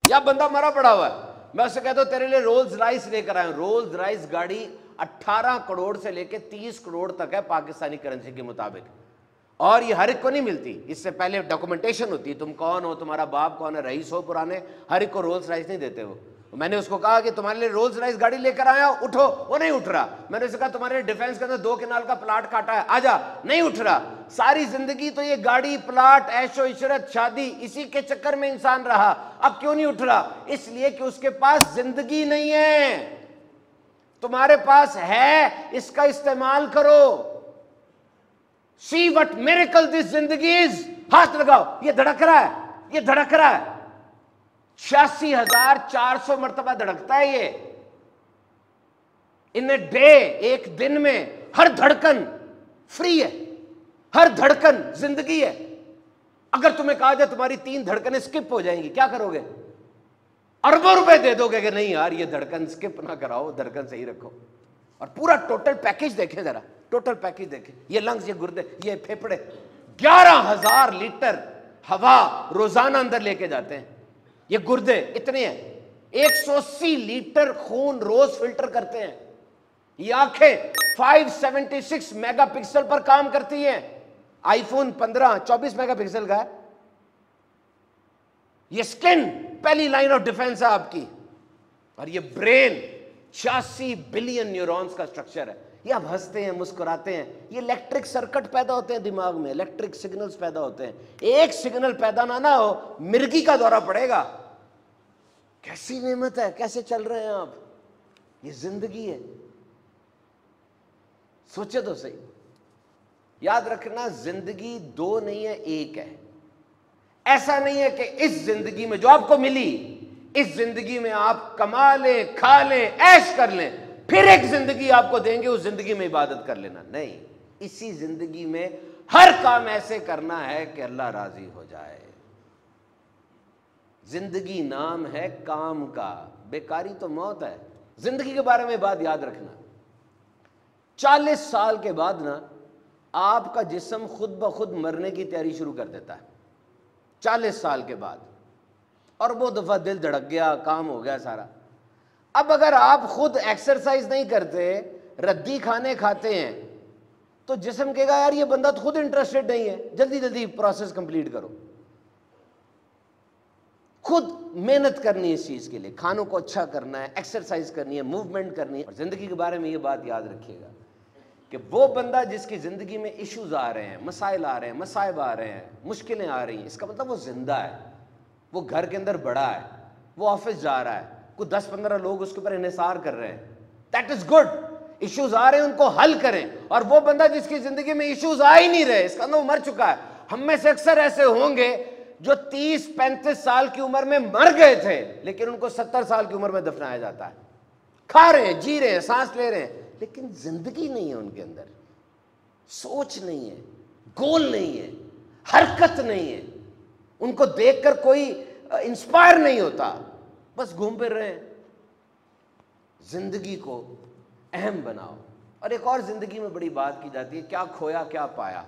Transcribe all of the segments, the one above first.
या बंदा मरा पड़ा हुआ है, मैं उससे कहता हूं तेरे लिए रोल्स राइस लेकर आया हूं। रोल्स राइस गाड़ी 18 करोड़ से लेके 30 करोड़ तक है पाकिस्तानी करेंसी के मुताबिक, और ये हर एक को नहीं मिलती। इससे पहले डॉक्यूमेंटेशन होती है, तुम कौन हो, तुम्हारा बाप कौन है, रईस हो पुराने, हर एक को रोल्स राइस नहीं देते वो। मैंने उसको कहा कि तुम्हारे लिए रोल्स राइस गाड़ी लेकर आया, उठो, वो नहीं उठ रहा। मैंने उससे कहा तुम्हारे लिए डिफेंस के अंदर 2 कनाल का प्लाट काटा है, आजा, नहीं उठ रहा। सारी जिंदगी तो ये गाड़ी, प्लाट, ऐशो इशरत, शादी, इसी के चक्कर में इंसान रहा। अब क्यों नहीं उठ रहा? इसलिए कि उसके पास जिंदगी नहीं है। तुम्हारे पास है, इसका इस्तेमाल करो। सी वट मिरेकल दिस जिंदगी इज। हाथ लगाओ, ये धड़क रहा है, ये धड़क रहा है। 86,400 मरतबा धड़कता है ये इन ए डे, एक दिन में। हर धड़कन फ्री है, हर धड़कन जिंदगी है। अगर तुम्हें कहा जाए तुम्हारी 3 धड़कनें स्किप हो जाएंगी, क्या करोगे? अरबों रुपए दे दोगे कि नहीं यार ये धड़कन स्किप ना कराओ, धड़कन सही रखो। और पूरा टोटल पैकेज देखें जरा, टोटल पैकेज देखें। ये लंग्स, ये गुर्दे, ये फेफड़े 11,000 लीटर हवा रोजाना अंदर लेके जाते हैं। ये गुर्दे इतने हैं, 180 लीटर खून रोज फिल्टर करते हैं। ये आंखें 576 मेगापिक्सल पर काम करती हैं। आईफोन 15 24 मेगापिक्सल का है। ये स्किन पहली लाइन ऑफ डिफेंस है आपकी। और ये ब्रेन 86 बिलियन न्यूरॉन्स का स्ट्रक्चर है। ये आप हंसते हैं, मुस्कुराते हैं, ये इलेक्ट्रिक सर्किट पैदा होते हैं दिमाग में, इलेक्ट्रिक सिग्नल्स पैदा होते हैं। एक सिग्नल पैदा ना हो, मिर्गी का दौरा पड़ेगा। कैसी नेमत है, कैसे चल रहे हैं आप? ये जिंदगी है, सोचे तो सही। याद रखना, जिंदगी 2 नहीं है, 1 है। ऐसा नहीं है कि इस जिंदगी में जो आपको मिली, इस जिंदगी में आप कमा लें, खा लें, ऐश कर लें, फिर एक जिंदगी आपको देंगे, उस जिंदगी में इबादत कर लेना। नहीं, इसी जिंदगी में हर काम ऐसे करना है कि अल्लाह राजी हो जाए। जिंदगी नाम है काम का, बेकारी तो मौत है। जिंदगी के बारे में बात याद रखना, 40 साल के बाद ना आपका जिस्म खुद ब खुद मरने की तैयारी शुरू कर देता है। 40 साल के बाद, और वो दफा दिल धड़क गया, काम हो गया सारा। अब अगर आप खुद एक्सरसाइज नहीं करते, रद्दी खाने खाते हैं, तो जिस्म कहेगा यार ये बंदा तो खुद इंटरेस्टेड नहीं है, जल्दी जल्दी प्रोसेस कंप्लीट करो। खुद मेहनत करनी है इस चीज के लिए, खानों को अच्छा करना है, एक्सरसाइज करनी है, मूवमेंट करनी है। और जिंदगी के बारे में ये बात याद रखिएगा कि वो बंदा जिसकी जिंदगी में इश्यूज आ रहे हैं, मसाइल आ रहे हैं, मसाइब आ रहे हैं, मुश्किलें आ रही हैं, इसका मतलब वो जिंदा है, वो घर के अंदर बड़ा है, वो ऑफिस जा रहा है, कुछ 10-15 लोग उसके ऊपर इन्हिसार कर रहे हैं। That is good. इश्यूज आ रहे हैं, उनको हल करें। और वो बंदा जिसकी जिंदगी में इश्यूज आ ही नहीं रहे, इसका मतलब वो मर चुका है। हम में से अक्सर ऐसे होंगे जो 30-35 साल की उम्र में मर गए थे, लेकिन उनको 70 साल की उम्र में दफनाया जाता है। खा रहे हैं, जी रहे हैं, सांस ले रहे हैं, लेकिन जिंदगी नहीं है उनके अंदर, सोच नहीं है, गोल नहीं है, हरकत नहीं है, उनको देखकर कोई इंस्पायर नहीं होता, बस घूम फिर रहे हैं। जिंदगी को अहम बनाओ। और एक और जिंदगी में बड़ी बात की जाती है, क्या खोया क्या पाया।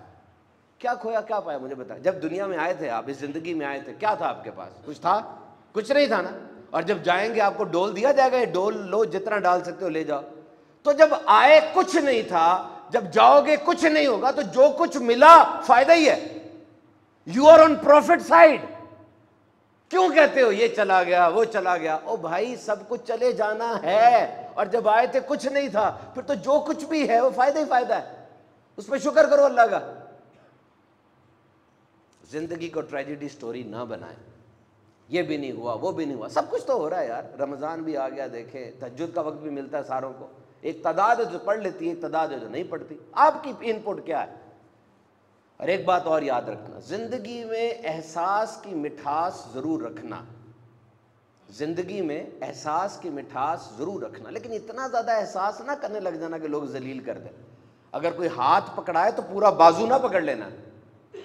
क्या खोया क्या पाया, मुझे बताएं। जब दुनिया में आए थे आप, इस जिंदगी में आए थे, क्या था आपके पास? कुछ था? कुछ नहीं था ना। और जब जाएंगे आपको डोल दिया जाएगा, ये डोल लो, जितना डाल सकते हो ले जाओ। तो जब आए कुछ नहीं था, जब जाओगे कुछ नहीं होगा, तो जो कुछ मिला फायदा ही है। You are on profit side. क्यों कहते हो ये चला गया, वो चला गया? ओ भाई, सब कुछ चले जाना है। और जब आए थे कुछ नहीं था, फिर तो जो कुछ भी है वो फायदा ही फायदा है, उस पर शुक्र करो अल्लाह का। जिंदगी को ट्रेजेडी स्टोरी ना बनाए। ये भी नहीं हुआ, वो भी नहीं हुआ, सब कुछ तो हो रहा है यार। रमजान भी आ गया, देखे, तहज्जुद का वक्त भी मिलता है सारों को। एक तादाद है जो पढ़ लेती है, एक तादाद है जो नहीं पढ़ती। आपकी इनपुट क्या है? और एक बात और याद रखना, जिंदगी में एहसास की मिठास जरूर रखना। जिंदगी में एहसास की मिठास जरूर रखना, लेकिन इतना ज्यादा एहसास ना करने लग जाना कि लोग जलील कर दें। अगर कोई हाथ पकड़ाए तो पूरा बाजू ना पकड़ लेना,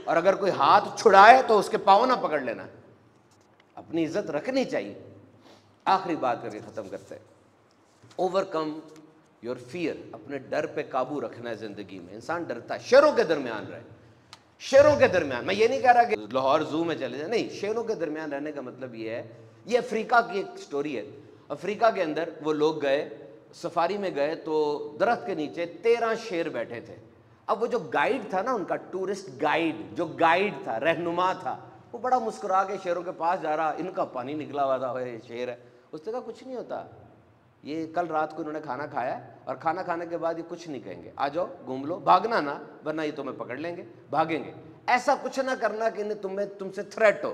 और अगर कोई हाथ छुड़ाए तो उसके पाँव ना पकड़ लेना। अपनी इज्जत रखनी चाहिए। आखिरी बात करके खत्म करते हैं, ओवरकम योर फियर। अपने डर पे काबू रखना है। जिंदगी में इंसान डरता है, शेरों के दरमियान रहे, शेरों के दरमियान। मैं ये नहीं कह रहा कि लाहौर जू में चले जाए, नहीं, शेरों के दरमियान रहने का मतलब ये है یہ افریقہ کی ایک سٹوری ہے. افریقہ کے اندر وہ لوگ گئے, سفاری میں گئے, تو درخت کے نیچے 13 شیر بیٹھے تھے. اب وہ جو گائیڈ تھا نا ان کا, ٹورسٹ گائیڈ, جو گائیڈ تھا, رہنما تھا, وہ بڑا مسکرا کے شیروں کے پاس جا رہا, ان کا پانی نکلا ہوا تھا, یہ شیر ہے. اس نے کہا کچھ نہیں ہوتا, یہ کل رات کو انہوں نے کھانا کھایا اور کھانا کھانے کے بعد یہ کچھ نہیں کہیں گے, آ جاؤ گھوم لو, بھاگنا نا ورنہ یہ تمہیں پکڑ لیں گے, بھاگیں گے. ایسا کچھ نہ کرنا کہ تم سے تھریٹ ہو,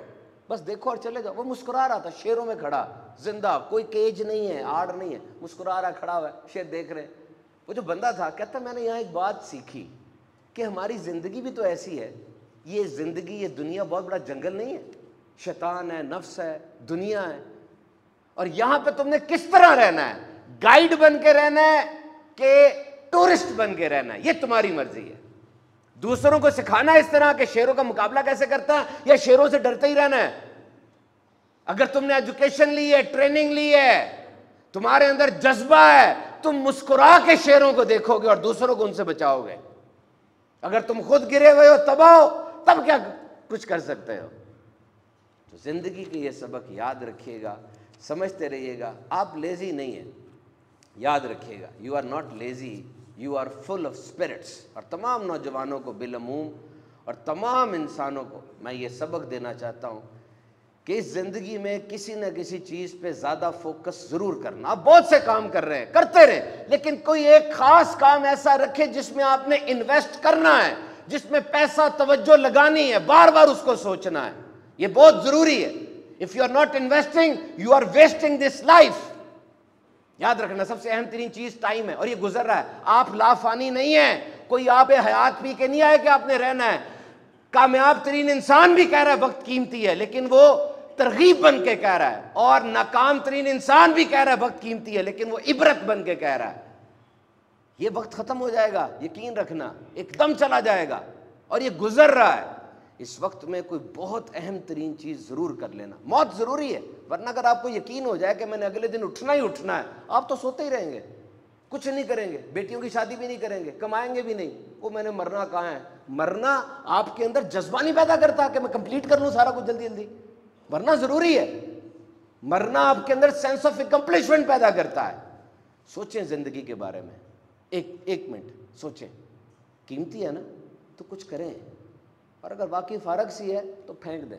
بس دیکھو اور چلے جاؤ. وہ مسکرا رہا تھا شیروں میں کھڑا, زندہ, کوئی کیج نہیں ہے, آڑ نہیں ہے, مسکرا رہا, کھڑا ہوا ہے, شیر دیکھ رہے. وہ جو بندہ تھا کہتا میں نے یہاں ایک بات سیکھی کہ ہماری زندگی بھی تو ایسی ہے, یہ زندگی, یہ دنیا بہت بڑا جنگل نہیں ہے, شیطان ہے, نفس ہے, دنیا ہے, اور یہاں پہ تم نے کس طرح رہنا ہے, گائیڈ بن کے رہنا ہے کہ ٹورسٹ بن کے رہنا ہے, یہ تمہاری مرضی ہے. دوسروں کو سکھانا اس طرح کہ شیروں کا مقابلہ کیسے کرتا ہے, یا شیروں سے ڈرتے ہی رہنا ہے. اگر تم نے ایجوکیشن لی ہے, ٹریننگ لی ہے, تمہارے اندر جذبہ ہے, تم مسکرا کے شیروں کو دیکھو گے اور دوسروں کو ان سے بچاؤ گے. اگر تم خود گرے ہوئے ہو, تباہ ہو, تب کیا کچھ کر سکتے ہو. تو زندگی کے یہ سبق یاد رکھیے گا, سمجھتے رہیے گا. آپ لیزی نہیں ہیں, یاد رکھیے گا, you are not lazy, you are full of spirits. اور تمام نوجوانوں کو بالعموم اور تمام انسانوں کو میں یہ سبق دینا چاہتا ہوں کہ اس زندگی میں کسی نہ کسی چیز پہ زیادہ فوکس ضرور کرنا. آپ بہت سے کام کر رہے ہیں, کرتے رہیں, لیکن کوئی ایک خاص کام ایسا رکھے جس میں آپ نے انویسٹ کرنا ہے, جس میں پیسہ توجہ لگانی ہے, بار بار اس کو سوچنا ہے. یہ بہت ضروری ہے. If you are not investing, you are wasting this life. یاد رکھنا سب سے اہم ترین چیز ٹائم ہے, اور یہ گزر رہا ہے. آپ لافانی نہیں ہیں, کوئی آپ حیات پی کے نہیں آئے کہ آپ نے رہنا ہے. کامیاب ترین انسان بھی کہہ رہا ہے وقت قیمتی ہے, لیکن وہ ترغیب بن کے کہہ رہا ہے. اور ناکام ترین انسان بھی کہہ رہا ہے وقت قیمتی ہے, لیکن وہ عبرت بن کے کہہ رہا ہے. یہ وقت ختم ہو جائے گا, یقین رکھنا, ایک دم چلا جائے گا, اور یہ گزر رہا ہے. اس وقت میں کوئی بہت اہم ترین چیز ضرور کر لینا. موت ضروری ہے, ورنہ اگر آپ کو یقین ہو جائے کہ میں نے اگلے دن اٹھنا ہی اٹھنا ہے, آپ تو سوتے ہی رہیں گے, کچھ نہیں کریں گے, بیٹیوں کی شادی بھی نہیں کریں گے, کمائیں گے بھی نہیں. وہ میں نے مرنا کہاں ہے. مرنا آپ کے اندر جذبہ نہیں پیدا کرتا کہ میں کمپلیٹ کر لوں سارا کچھ جلدی جلدی. مرنا ضروری ہے. مرنا آپ کے اندر سینس آف اکمپلشمنٹ پیدا کرتا ہے. سوچیں زندگی کے بارے میں, ایک منٹ سوچیں. قیمتی ہے نا, تو کچھ کریں, اور اگر واقعی فارغ سی ہے تو پھینک دیں.